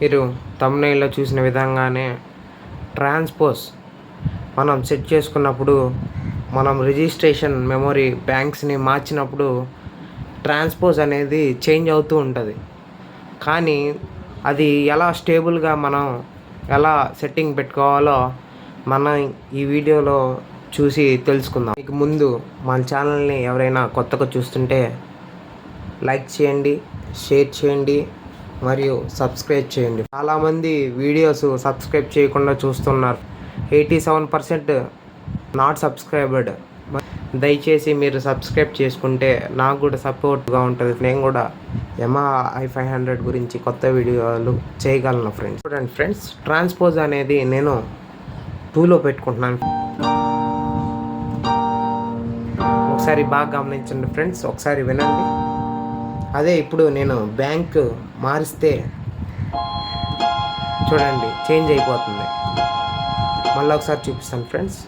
మీరు thumbnailలో చూసిన విధంగానే ట్రాన్స్పోజ్ మనం సెట్ చేసుకున్నప్పుడు మనం రిజిస్ట్రేషన్ మెమొరీ బ్యాంక్స్ని మార్చినప్పుడు ట్రాన్స్పోజ్ అనేది చేంజ్ అవుతూ ఉంటుంది. కానీ అది ఎలా స్టేబుల్గా మనం ఎలా సెట్టింగ్ పెట్టుకోవాలో మనం ఈ వీడియోలో చూసి తెలుసుకుందాం. మీకు ముందు మన ఛానల్ని ఎవరైనా కొత్తగా చూస్తుంటే లైక్ చేయండి, షేర్ చేయండి మరియు సబ్స్క్రైబ్ చేయండి. చాలామంది వీడియోస్ సబ్స్క్రైబ్ చేయకుండా చూస్తున్నారు. 87% నాట్ సబ్స్క్రైబర్డ్. దయచేసి మీరు సబ్స్క్రైబ్ చేసుకుంటే నాకు కూడా సపోర్ట్గా ఉంటుంది. నేను కూడా యమహా i500 గురించి కొత్త వీడియోలు చేయగలను ఫ్రెండ్స్. చూడండి ఫ్రెండ్స్, ట్రాన్స్పోజ్ అనేది నేను 2లో పెట్టుకుంటున్నాను. ఒకసారి బాగా గమనించండి ఫ్రెండ్స్, ఒకసారి వినండి. అదే ఇప్పుడు నేను బ్యాంక్ మారిస్తే చూడండి చేంజ్ అయిపోతుంది. మళ్ళీ ఒకసారి చూపిస్తాను ఫ్రెండ్స్.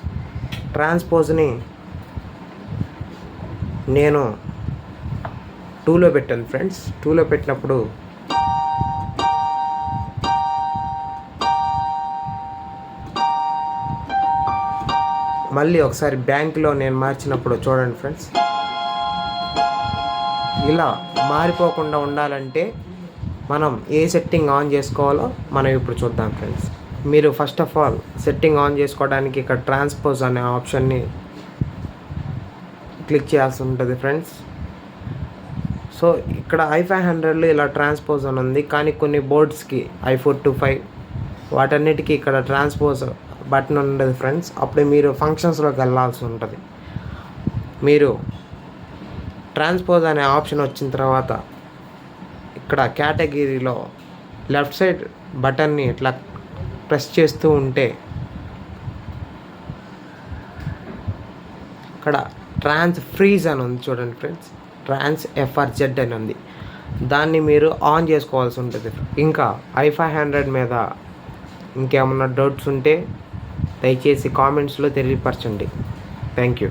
ట్రాన్స్పోజ్ని నేను 2లో పెట్టాను ఫ్రెండ్స్. 2లో పెట్టినప్పుడు మళ్ళీ ఒకసారి బ్యాంక్లో నేను మార్చినప్పుడు చూడండి ఫ్రెండ్స్, ఇలా మారిపోకుండా ఉండాలంటే మనం ఏ సెట్టింగ్ ఆన్ చేసుకోవాలో మనం ఇప్పుడు చూద్దాం ఫ్రెండ్స్. మీరు first of all setting on చేసుకోవడానికి ఇక్కడ ట్రాన్స్పోజ్ అనే ఆప్షన్ని క్లిక్ చేయాల్సి ఉంటుంది ఫ్రెండ్స్. సో ఇక్కడ i500లో ఇలా ట్రాన్స్పోజ్ అని ఉంది, కానీ కొన్ని బోర్డ్స్కి i425 వాటన్నిటికీ ఇక్కడ ట్రాన్స్పోజ్ బటన్ ఉండదు ఫ్రెండ్స్. అప్పుడు మీరు ఫంక్షన్స్లోకి వెళ్ళాల్సి ఉంటుంది. మీరు ట్రాన్స్పోజ్ అనే ఆప్షన్ వచ్చిన తర్వాత ఇక్కడ కేటగిరీలో లెఫ్ట్ సైడ్ బటన్ని ఇట్లా ప్రెస్ చేస్తూ ఉంటే ఇక్కడ ట్రాన్స్ ఫ్రీజ్ అని ఉంది చూడండి ఫ్రెండ్స్. ట్రాన్స్ FRZ అని ఉంది, దాన్ని మీరు ఆన్ చేసుకోవాల్సి ఉంటుంది. ఇంకా i500 మీద ఇంకేమన్నా డౌట్స్ ఉంటే దయచేసి కామెంట్స్లో తెలియపరచండి. Thank you.